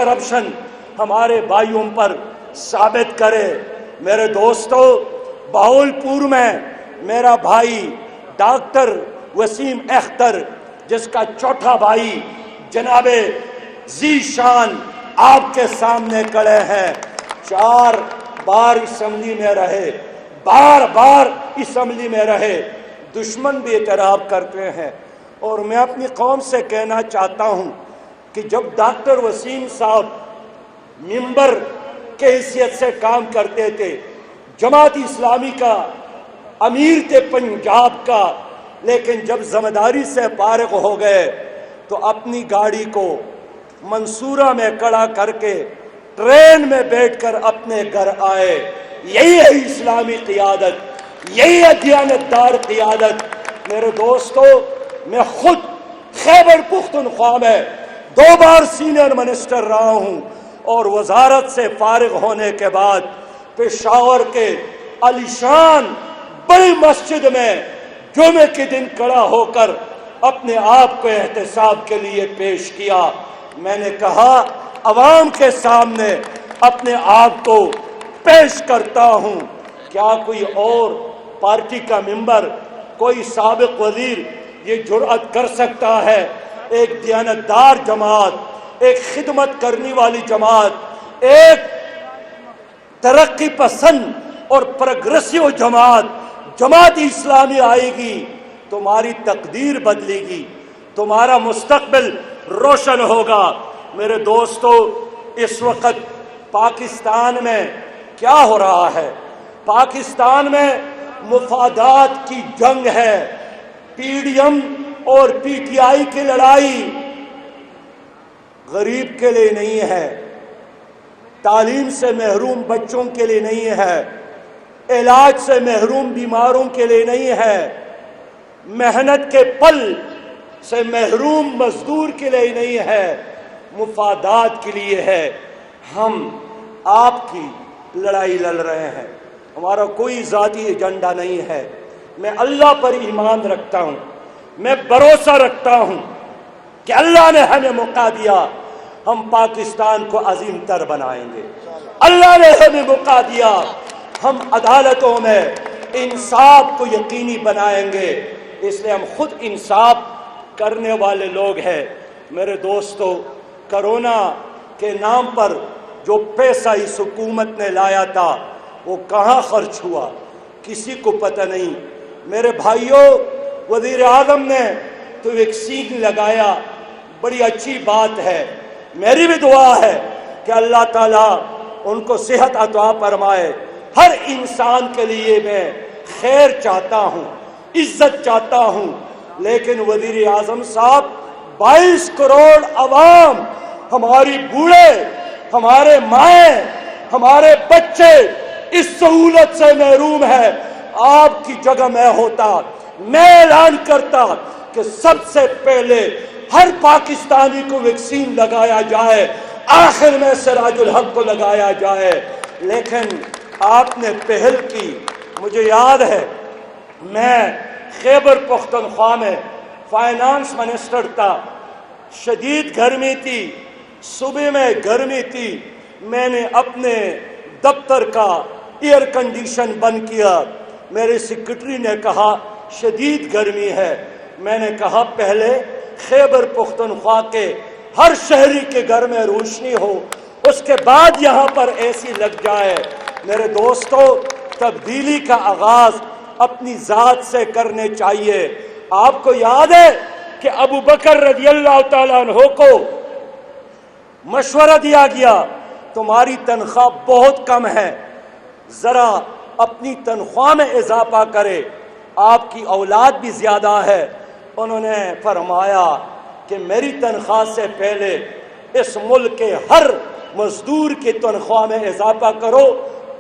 Corruption ہمارے بھائیوں پر ثابت کرے۔ میرے دوستو، بہاولپور میں میرا بھائی ڈاکٹر وسیم اختر، جس کا چوتھا بھائی جناب ذی شان آپ کے سامنے کھڑے ہیں، 4 بار اسمبلی میں رہے، بار اسمبلی میں رہے، دشمن بھی اعتراف کرتے ہیں۔ اور میں اپنی قوم سے کہنا چاہتا ہوں کہ جب ڈاکٹر وسیم صاحب ممبر کے حیثیت سے کام کرتے تھے، جماعت اسلامی کا امیر تھے پنجاب کا، لیکن جب ذمہ داری سے فارغ ہو گئے تو اپنی گاڑی کو منصورہ میں کھڑا کر کے ٹرین میں بیٹھ کر اپنے گھر آئے۔ یہی ہے اسلامی قیادت، یہی ہے دیانتدار قیادت۔ میرے دوستو، میں خود خیبر پختونخوا میں 2 بار سینئر منسٹر رہا ہوں، اور وزارت سے فارغ ہونے کے بعد پشاور کے علی شان بڑی مسجد میں جمعے کے دن کھڑا ہو کر اپنے آپ کو احتساب کے لیے پیش کیا۔ میں نے کہا، عوام کے سامنے اپنے آپ کو پیش کرتا ہوں، کیا کوئی اور پارٹی کا ممبر، کوئی سابق وزیر یہ جرأت کر سکتا ہے؟ ایک دیانتدار جماعت، ایک خدمت کرنے والی جماعت، ایک ترقی پسند اور پروگریسو جماعت اسلامی آئے گی، تمہاری تقدیر بدلے گی، تمہارا مستقبل روشن ہوگا۔ میرے دوستو، اس وقت پاکستان میں کیا ہو رہا ہے؟ پاکستان میں مفادات کی جنگ ہے۔ پی ڈی ایم اور پی ٹی آئی کی لڑائی غریب کے لیے نہیں ہے، تعلیم سے محروم بچوں کے لیے نہیں ہے، علاج سے محروم بیماروں کے لیے نہیں ہے، محنت کے پل سے محروم مزدور کے لیے نہیں ہے، مفادات کے لیے ہے۔ ہم آپ کی لڑائی لڑ رہے ہیں، ہمارا کوئی ذاتی ایجنڈا نہیں ہے۔ میں اللہ پر ایمان رکھتا ہوں، میں بھروسہ رکھتا ہوں کہ اللہ نے ہمیں موقع دیا، ہم پاکستان کو عظیم تر بنائیں گے۔ اللہ نے ہمیں موقع دیا، ہم عدالتوں میں انصاف کو یقینی بنائیں گے۔ اس لیے ہم خود انصاف کرنے والے لوگ ہیں۔ میرے دوستو، کرونا کے نام پر جو پیسہ اس حکومت نے لایا تھا وہ کہاں خرچ ہوا، کسی کو پتہ نہیں۔ میرے بھائیوں، وزیر اعظم نے تو ویکسین لگایا، بڑی اچھی بات ہے، میری بھی دعا ہے کہ اللہ تعالیٰ ان کو صحت عطا فرمائے۔ ہر انسان کے لیے میں خیر چاہتا ہوں، عزت چاہتا ہوں، لیکن وزیر اعظم صاحب، 22 کروڑ عوام، ہماری بوڑھے، ہمارے مائیں، ہمارے بچے اس سہولت سے محروم ہے۔ آپ کی جگہ میں ہوتا، میں اعلان کرتا کہ سب سے پہلے ہر پاکستانی کو ویکسین لگایا جائے، آخر میں سراج الحق کو لگایا جائے، لیکن آپ نے پہل کی۔ مجھے یاد ہے، میں خیبر پختونخوا میں فائنانس منسٹر تھا، شدید گرمی تھی، صبح میں گرمی تھی، میں نے اپنے دفتر کا ایئر کنڈیشن بند کیا۔ میرے سیکرٹری نے کہا شدید گرمی ہے، میں نے کہا پہلے خیبر پختونخوا کے ہر شہری کے گھر میں روشنی ہو، اس کے بعد یہاں پر اے سی لگ جائے۔ میرے دوستو، تبدیلی کا آغاز اپنی ذات سے کرنے چاہیے۔ آپ کو یاد ہے کہ ابو بکر رضی اللہ تعالیٰ عنہ کو مشورہ دیا گیا، تمہاری تنخواہ بہت کم ہے، ذرا اپنی تنخواہ میں اضافہ کرے، آپ کی اولاد بھی زیادہ ہے۔ انہوں نے فرمایا کہ میری تنخواہ سے پہلے اس ملک کے ہر مزدور کی تنخواہ میں اضافہ کرو،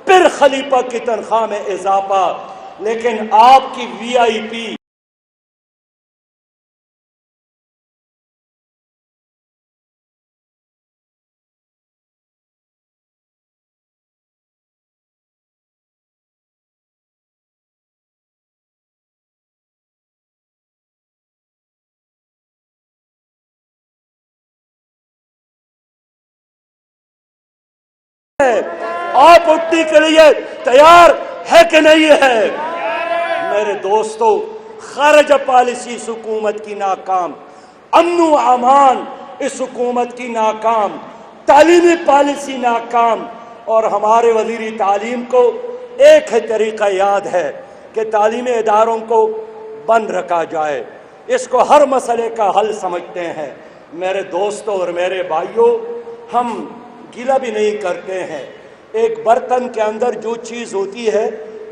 پھر خلیفہ کی تنخواہ میں اضافہ۔ لیکن آپ کی وی آئی پی ہے؟ آپ اٹھنے کے لیے تیار ہے کہ نہیں ہے؟ میرے دوستو، خارجہ پالیسی اس حکومت کی ناکام، امن و امان اس حکومت کی ناکام، تعلیمی پالیسی ناکام، اور ہمارے وزیر تعلیم کو ایک ہی طریقہ یاد ہے کہ تعلیمی اداروں کو بند رکھا جائے۔ اس کو ہر مسئلے کا حل سمجھتے ہیں۔ میرے دوستوں اور میرے بھائیوں، ہم گلہ بھی نہیں کرتے ہیں، ایک برتن کے اندر جو چیز ہوتی ہے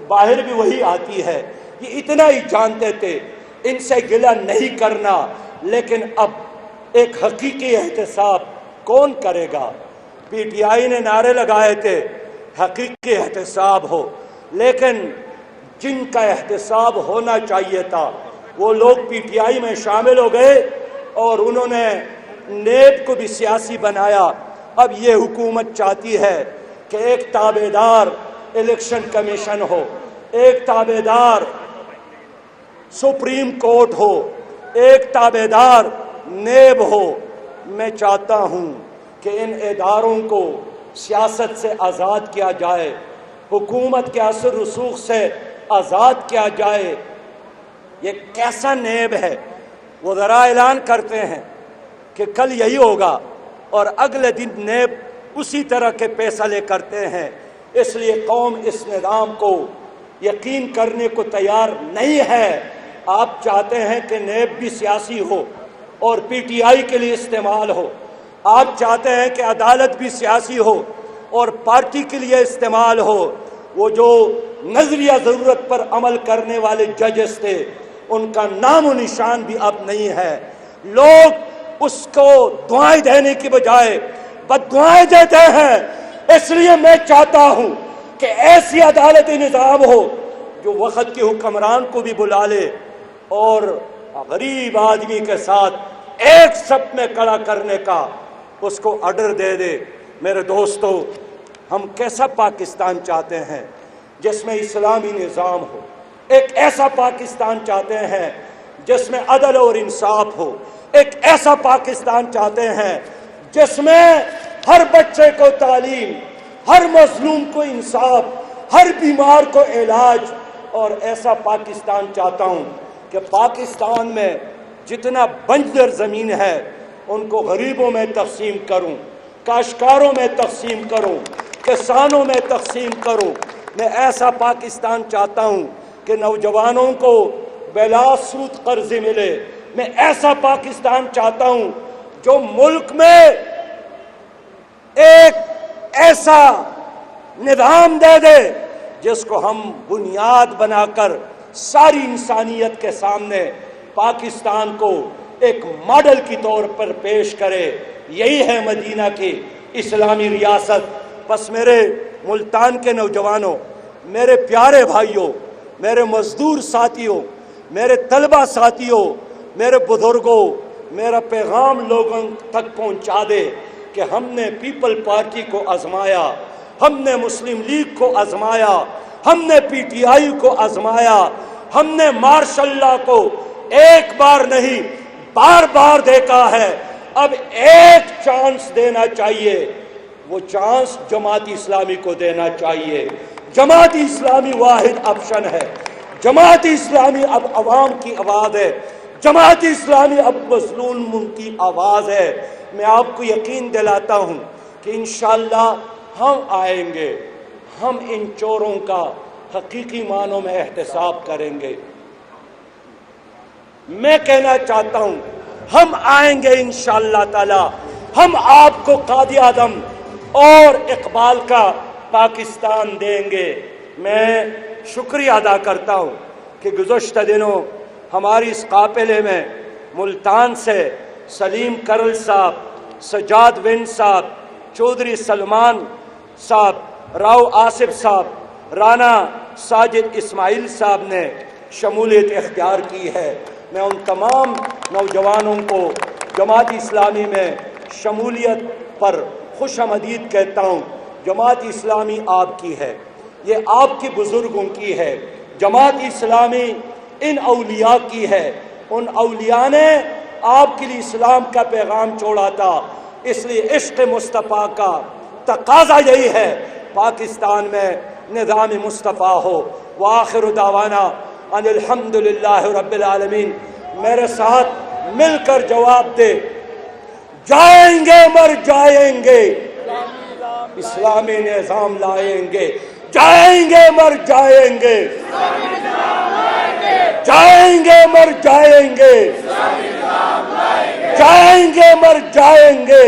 باہر بھی وہی آتی ہے، یہ اتنا ہی جانتے تھے، ان سے گلہ نہیں کرنا، لیکن اب ایک حقیقی احتساب کون کرے گا؟ پی ٹی آئی نے نعرے لگائے تھے حقیقی احتساب ہو، لیکن جن کا احتساب ہونا چاہیے تھا وہ لوگ پی ٹی آئی میں شامل ہو گئے اور انہوں نے نیب کو بھی سیاسی بنایا۔ اب یہ حکومت چاہتی ہے کہ ایک تابعدار الیکشن کمیشن ہو، ایک تابعدار سپریم کورٹ ہو، ایک تابعدار نیب ہو۔ میں چاہتا ہوں کہ ان اداروں کو سیاست سے آزاد کیا جائے، حکومت کے اثر رسوخ سے آزاد کیا جائے۔ یہ کیسا نیب ہے؟ وزراء اعلان کرتے ہیں کہ کل یہی ہوگا اور اگلے دن نیب اسی طرح کے فیصلے کرتے ہیں۔ اس لیے قوم اس نظام کو یقین کرنے کو تیار نہیں ہے۔ آپ چاہتے ہیں کہ نیب بھی سیاسی ہو اور پی ٹی آئی کے لیے استعمال ہو، آپ چاہتے ہیں کہ عدالت بھی سیاسی ہو اور پارٹی کے لیے استعمال ہو۔ وہ جو نظریہ ضرورت پر عمل کرنے والے ججز تھے، ان کا نام و نشان بھی اب نہیں ہے۔ لوگ اس کو دعائیں دینے کی بجائے بد دعائیں دیتے ہیں۔ اس لیے میں چاہتا ہوں کہ ایسی عدالتی نظام ہو جو وقت کے حکمران کو بھی بلا لے اور غریب آدمی کے ساتھ ایک صف میں کھڑا کرنے کا اس کو آرڈر دے دے۔ میرے دوستو، ہم کیسا پاکستان چاہتے ہیں؟ جس میں اسلامی نظام ہو۔ ایک ایسا پاکستان چاہتے ہیں جس میں عدل اور انصاف ہو۔ ایک ایسا پاکستان چاہتے ہیں جس میں ہر بچے کو تعلیم، ہر مظلوم کو انصاف، ہر بیمار کو علاج۔ اور ایسا پاکستان چاہتا ہوں کہ پاکستان میں جتنا بنجر زمین ہے ان کو غریبوں میں تقسیم کروں، کاشتکاروں میں تقسیم کروں، کسانوں میں تقسیم کروں۔ میں ایسا پاکستان چاہتا ہوں کہ نوجوانوں کو بلا سود قرض ملے۔ میں ایسا پاکستان چاہتا ہوں جو ملک میں ایک ایسا نظام دے دے جس کو ہم بنیاد بنا کر ساری انسانیت کے سامنے پاکستان کو ایک ماڈل کی طور پر پیش کرے۔ یہی ہے مدینہ کی اسلامی ریاست۔ بس میرے ملتان کے نوجوانوں، میرے پیارے بھائیوں، میرے مزدور ساتھیوں، میرے طلبہ ساتھیوں، میرے بزرگوں، میرا پیغام لوگوں تک پہنچا دے کہ ہم نے پیپل پارٹی کو آزمایا، ہم نے مسلم لیگ کو آزمایا، ہم نے پی ٹی آئی کو آزمایا، ہم نے ماشاء اللہ کو ایک بار نہیں بار بار دیکھا ہے۔ اب ایک چانس دینا چاہیے، وہ چانس جماعت اسلامی کو دینا چاہیے۔ جماعت اسلامی واحد آپشن ہے۔ جماعت اسلامی اب عوام کی آواز ہے۔ جماعت اسلامی اب مظلوموں کی آواز ہے۔ میں آپ کو یقین دلاتا ہوں کہ انشاءاللہ ہم آئیں گے، ہم ان چوروں کا حقیقی معنوں میں احتساب کریں گے۔ میں کہنا چاہتا ہوں ہم آئیں گے انشاءاللہ تعالی، ہم آپ کو قائد اعظم اور اقبال کا پاکستان دیں گے۔ میں شکریہ ادا کرتا ہوں کہ گزشتہ دنوں ہماری اس قافلے میں ملتان سے سلیم کرل صاحب، سجاد وین صاحب، چودھری سلمان صاحب، راؤ آصف صاحب، رانا ساجد اسماعیل صاحب نے شمولیت اختیار کی ہے۔ میں ان تمام نوجوانوں کو جماعت اسلامی میں شمولیت پر خوش آمدید کہتا ہوں۔ جماعت اسلامی آپ کی ہے، یہ آپ کے بزرگوں کی ہے۔ جماعت اسلامی ان اولیاء کی ہے، ان اولیاء نے آپ کے لیے اسلام کا پیغام چھوڑا تھا۔ اس لیے عشق مصطفیٰ کا تقاضا یہی ہے پاکستان میں نظام مصطفیٰ ہو۔ وآخر دعوانا ان الحمدللہ رب العالمین۔ میرے ساتھ مل کر جواب دے، جائیں گے مر جائیں گے، اسلامی نظام لائیں گے، جائیں گے مر جائیں گے، جائیں گے مر جائیں گے، جائیں گے مر جائیں گے،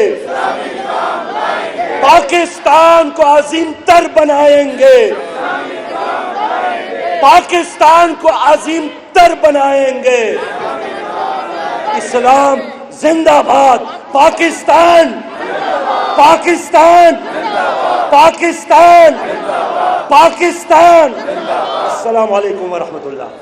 پاکستان کو عظیم تر بنائیں گے، پاکستان کو عظیم تر بنائیں گے۔ اسلام زندہ باد، پاکستان پاکستان پاکستان پاکستان۔ السلام علیکم ورحمۃ اللہ۔